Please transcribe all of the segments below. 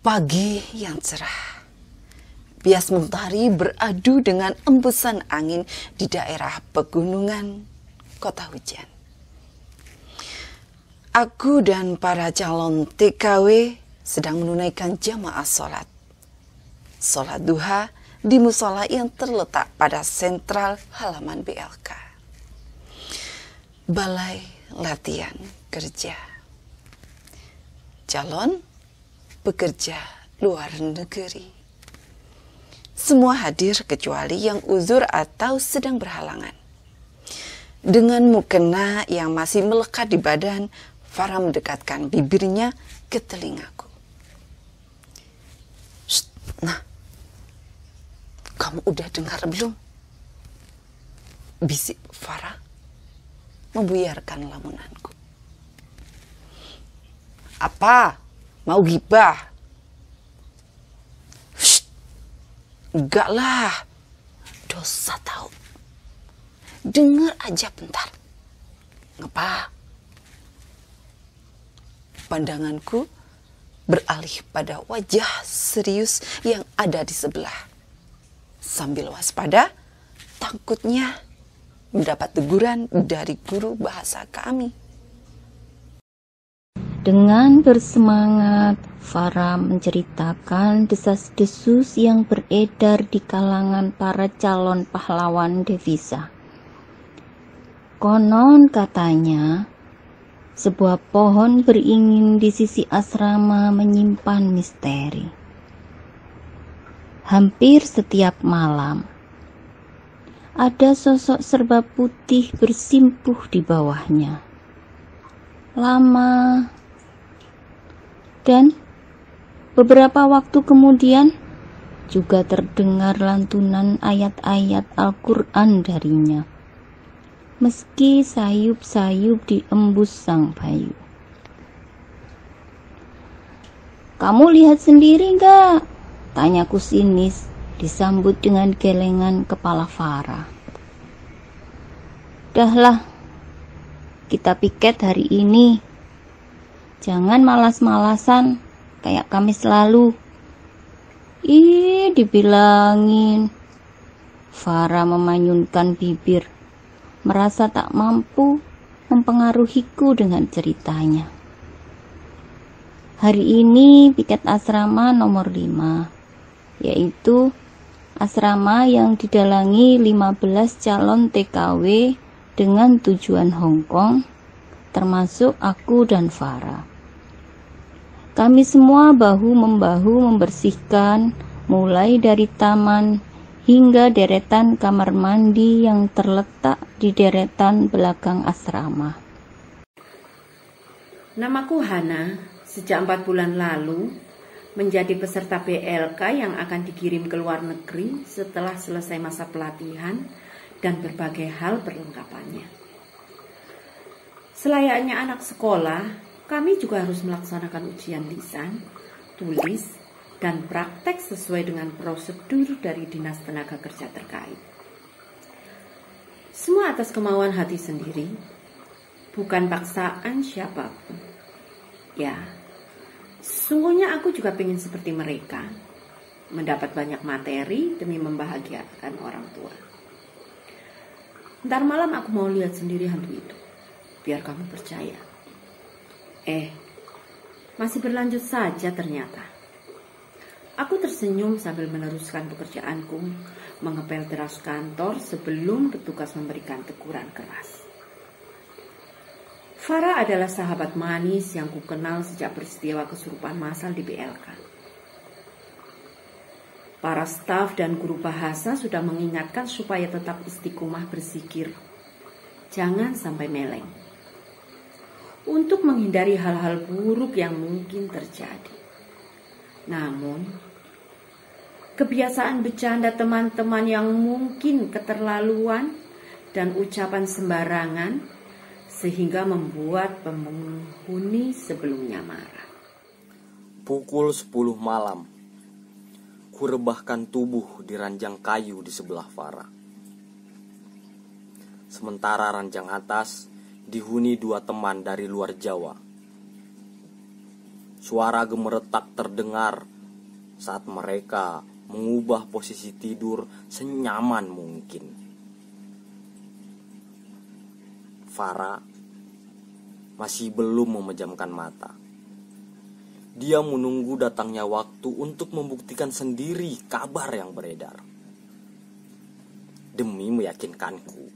Pagi yang cerah, bias mentari beradu dengan embusan angin di daerah pegunungan kota hujan. Aku dan para calon TKW sedang menunaikan jamaah sholat. Sholat duha di musola yang terletak pada sentral halaman BLK. Balai Latihan Kerja. Calon pekerja luar negeri. Semua hadir kecuali yang uzur atau sedang berhalangan. Dengan mukena yang masih melekat di badan, Farah mendekatkan bibirnya ke telingaku. Nah, kamu udah dengar belum? Bisik Farah membuyarkan lamunanku. Apa? Mau gibah? Enggak lah, dosa tahu. Dengar aja bentar. Ngapa? Pandanganku beralih pada wajah serius yang ada di sebelah. Sambil waspada, takutnya mendapat teguran dari guru bahasa kami. Dengan bersemangat, Farah menceritakan desas-desus yang beredar di kalangan para calon pahlawan devisa. Konon katanya, sebuah pohon beringin di sisi asrama menyimpan misteri. Hampir setiap malam, ada sosok serba putih bersimpuh di bawahnya. Lama, dan beberapa waktu kemudian juga terdengar lantunan ayat-ayat Al-Quran darinya, meski sayup-sayup diembus sang bayu. Kamu lihat sendiri gak? Tanyaku sinis, disambut dengan gelengan kepala Farah. Dahlah, kita piket hari ini. Jangan malas-malasan kayak kami selalu. Ih, dibilangin. Farah memanyunkan bibir, merasa tak mampu mempengaruhiku dengan ceritanya. Hari ini piket asrama nomor 5, yaitu asrama yang didalangi 15 calon TKW dengan tujuan Hong Kong, termasuk aku dan Farah. Kami semua bahu-membahu membersihkan mulai dari taman hingga deretan kamar mandi yang terletak di deretan belakang asrama. Namaku Hana, sejak 4 bulan lalu menjadi peserta BLK yang akan dikirim ke luar negeri setelah selesai masa pelatihan dan berbagai hal perlengkapannya. Selayaknya anak sekolah, kami juga harus melaksanakan ujian lisan, tulis, dan praktek sesuai dengan prosedur dari Dinas Tenaga Kerja terkait. Semua atas kemauan hati sendiri, bukan paksaan siapapun. Ya, sesungguhnya aku juga ingin seperti mereka, mendapat banyak materi demi membahagiakan orang tua. Ntar malam aku mau lihat sendiri hantu itu, biar kamu percaya. Masih berlanjut saja ternyata. Aku tersenyum sambil meneruskan pekerjaanku, mengepel teras kantor sebelum petugas memberikan teguran keras. Farah adalah sahabat manis yang kukenal sejak peristiwa kesurupan massal di BLK. Para staf dan guru bahasa sudah mengingatkan supaya tetap istiqomah berzikir. Jangan sampai meleng. Untuk menghindari hal-hal buruk yang mungkin terjadi. Namun, kebiasaan bercanda teman-teman yang mungkin keterlaluan dan ucapan sembarangan sehingga membuat penghuni sebelumnya marah. Pukul 10 malam, kurebahkan tubuh di ranjang kayu di sebelah Farah. Sementara ranjang atas dihuni 2 teman dari luar Jawa. Suara gemeretak terdengar saat mereka mengubah posisi tidur senyaman mungkin. Farah masih belum memejamkan mata. Dia menunggu datangnya waktu untuk membuktikan sendiri kabar yang beredar. Demi meyakinkanku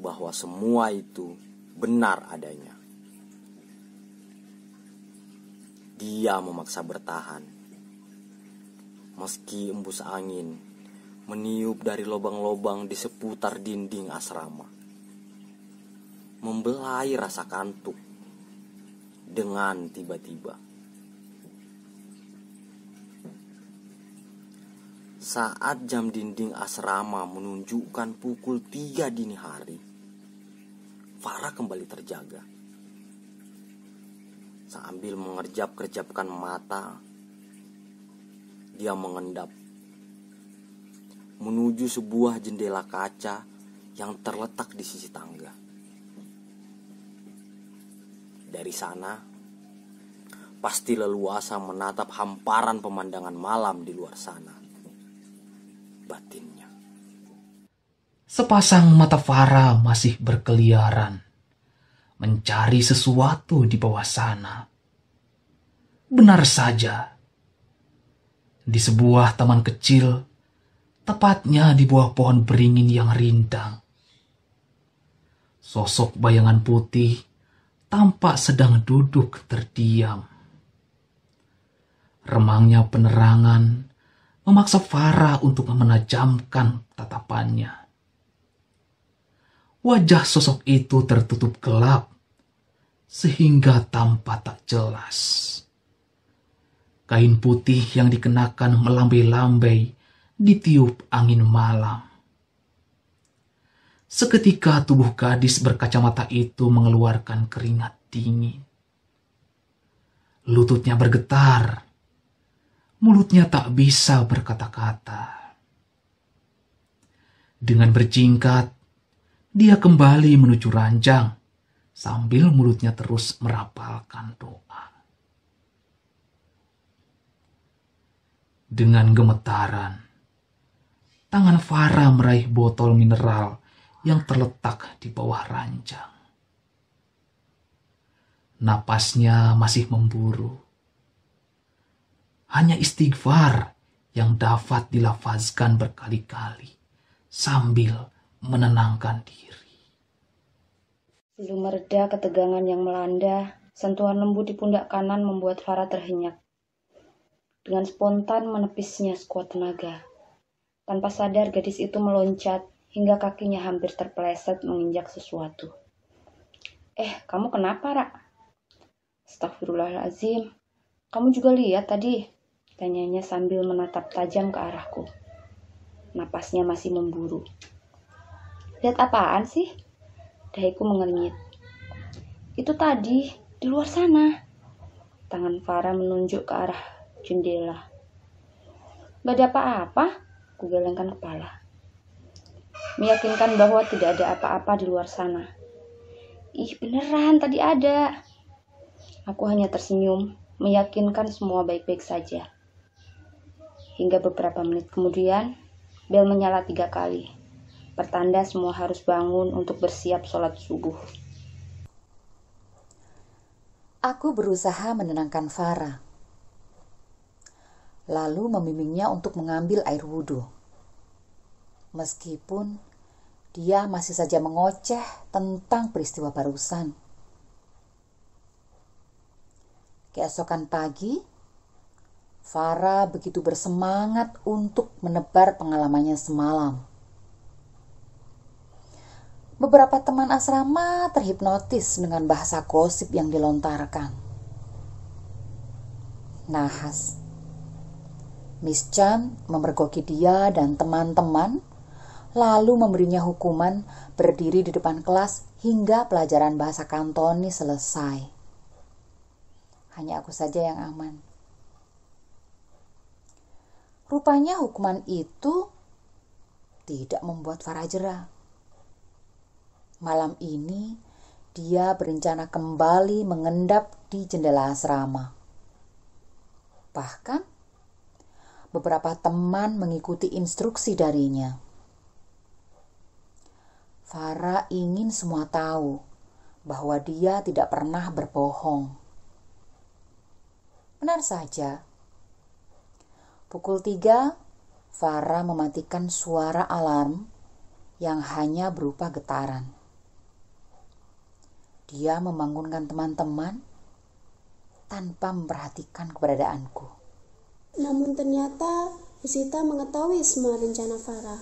bahwa semua itu benar adanya. Dia memaksa bertahan. Meski embus angin meniup dari lubang-lubang di seputar dinding asrama, membelai rasa kantuk dengan tiba-tiba. Saat jam dinding asrama menunjukkan pukul 3 dini hari, Farah kembali terjaga. Sambil mengerjap-kerjapkan mata, dia mengendap menuju sebuah jendela kaca yang terletak di sisi tangga. Dari sana, pasti leluasa menatap hamparan pemandangan malam di luar sana. Batinnya. Sepasang mata Farah masih berkeliaran, mencari sesuatu di bawah sana. Benar saja, di sebuah taman kecil, tepatnya di bawah pohon beringin yang rindang, sosok bayangan putih tampak sedang duduk terdiam. Remangnya penerangan memaksa Farah untuk menajamkan tatapannya. Wajah sosok itu tertutup gelap sehingga tampak tak jelas. Kain putih yang dikenakan melambai-lambai ditiup angin malam. Seketika tubuh gadis berkacamata itu mengeluarkan keringat dingin. Lututnya bergetar. Mulutnya tak bisa berkata-kata. Dengan berjingkat, dia kembali menuju ranjang sambil mulutnya terus merapalkan doa. Dengan gemetaran, tangan Farah meraih botol mineral yang terletak di bawah ranjang. Napasnya masih memburu. Hanya istighfar yang dapat dilafazkan berkali-kali sambil menenangkan diri. Belum mereda ketegangan yang melanda, sentuhan lembut di pundak kanan membuat Farah terhenyak. Dengan spontan menepisnya sekuat tenaga. Tanpa sadar gadis itu meloncat hingga kakinya hampir terpeleset menginjak sesuatu. Kamu kenapa, Ra? Astagfirullahaladzim. Kamu juga lihat tadi? Tanyanya sambil menatap tajam ke arahku. Napasnya masih memburu. Lihat apaan sih? Dahiku mengernyit. Itu tadi, di luar sana. Tangan Farah menunjuk ke arah jendela. Gak ada apa-apa, ku gelengkan kepala. Meyakinkan bahwa tidak ada apa-apa di luar sana. Ih, beneran tadi ada. Aku hanya tersenyum, meyakinkan semua baik-baik saja. Hingga beberapa menit kemudian, bel menyala 3 kali. Pertanda semua harus bangun untuk bersiap sholat subuh. Aku berusaha menenangkan Farah. Lalu membimbingnya untuk mengambil air wudhu. Meskipun dia masih saja mengoceh tentang peristiwa barusan. Keesokan pagi, Farah begitu bersemangat untuk menebar pengalamannya semalam. Beberapa teman asrama terhipnotis dengan bahasa gosip yang dilontarkan. Nahas. Miss Chan memergoki dia dan teman-teman, lalu memberinya hukuman berdiri di depan kelas hingga pelajaran bahasa Kantoni selesai. Hanya aku saja yang aman. Rupanya hukuman itu tidak membuat Farah jera. Malam ini dia berencana kembali mengendap di jendela asrama. Bahkan beberapa teman mengikuti instruksi darinya. Farah ingin semua tahu bahwa dia tidak pernah berbohong. Benar saja. Pukul 3, Farah mematikan suara alarm yang hanya berupa getaran. Dia membangunkan teman-teman tanpa memperhatikan keberadaanku. Namun ternyata Bu Sita mengetahui semua rencana Farah.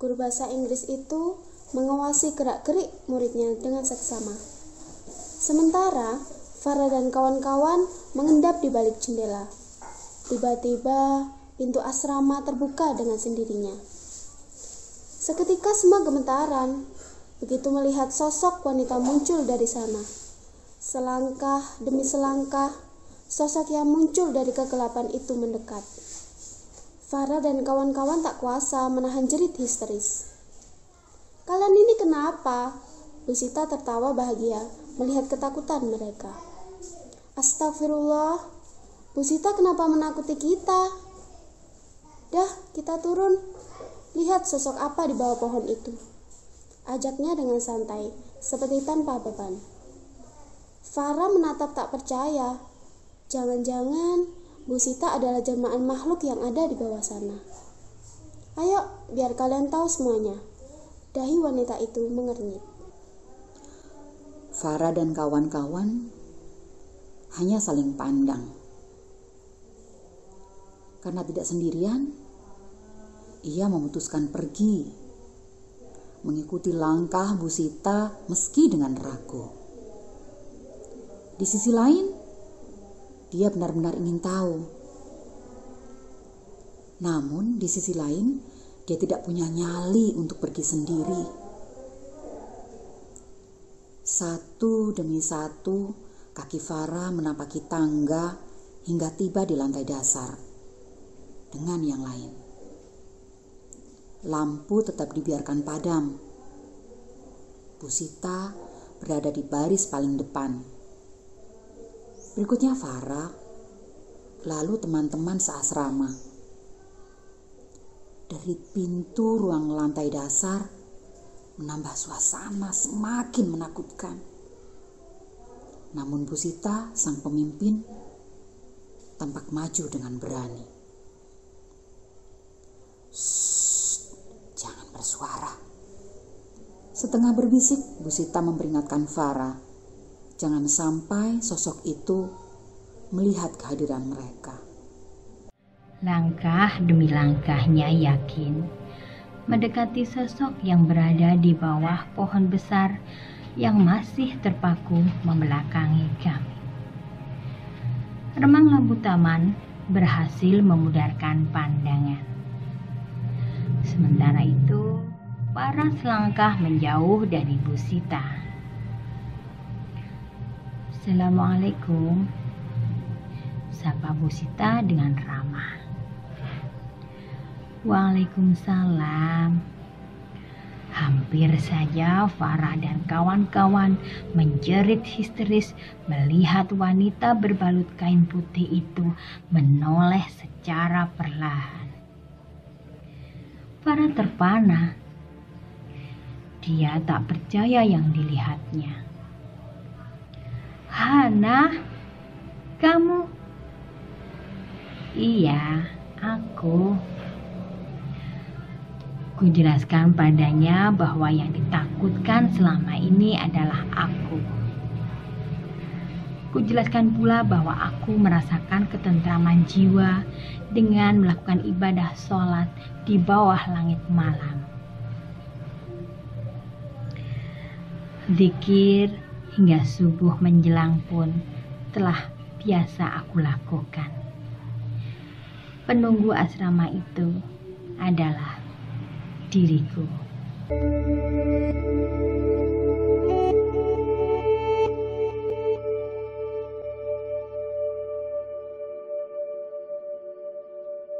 Guru bahasa Inggris itu mengawasi gerak-gerik muridnya dengan seksama. Sementara Farah dan kawan-kawan mengendap di balik jendela. Tiba-tiba pintu asrama terbuka dengan sendirinya. Seketika semua gemetaran begitu melihat sosok wanita muncul dari sana. Selangkah demi selangkah, sosok yang muncul dari kegelapan itu mendekat. Farah dan kawan-kawan tak kuasa menahan jerit histeris. "Kalian ini kenapa?" Bu Sita tertawa bahagia melihat ketakutan mereka. "Astagfirullah, Bu Sita kenapa menakuti kita? Dah, kita turun. Lihat sosok apa di bawah pohon itu," ajaknya dengan santai, seperti tanpa beban. Farah menatap tak percaya. Jangan-jangan Bu Sita adalah jelmaan makhluk yang ada di bawah sana. "Ayo, biar kalian tahu semuanya." Dahi wanita itu mengernyit. Farah dan kawan-kawan hanya saling pandang. Karena tidak sendirian, ia memutuskan pergi, mengikuti langkah Bu Sita meski dengan ragu. Di sisi lain, dia benar-benar ingin tahu. Namun di sisi lain, dia tidak punya nyali untuk pergi sendiri. Satu demi satu, kaki Farah menapaki tangga hingga tiba di lantai dasar dengan yang lain. Lampu tetap dibiarkan padam. Bu Sita berada di baris paling depan. Berikutnya Farah, lalu teman-teman seasrama. Dari pintu ruang lantai dasar menambah suasana semakin menakutkan. Namun Bu Sita, sang pemimpin, tampak maju dengan berani. "Shh, jangan bersuara." Setengah berbisik, Bu Sita memperingatkan Farah, jangan sampai sosok itu melihat kehadiran mereka. Langkah demi langkahnya yakin mendekati sosok yang berada di bawah pohon besar yang masih terpaku membelakangi kami. Remang lampu taman berhasil memudarkan pandangan. Sementara itu, Farah selangkah menjauh dari Bu Sita. "Assalamualaikum," sapa Bu Sita dengan ramah. "Waalaikumsalam." Hampir saja Farah dan kawan-kawan menjerit histeris melihat wanita berbalut kain putih itu menoleh secara perlahan. Farah terpana. Dia tak percaya yang dilihatnya. "Hana, kamu?" "Iya, aku." Kujelaskan padanya bahwa yang ditakutkan selama ini adalah aku. Kujelaskan pula bahwa aku merasakan ketentraman jiwa dengan melakukan ibadah sholat di bawah langit malam. Zikir hingga subuh menjelang pun telah biasa aku lakukan. Penunggu asrama itu adalah diriku.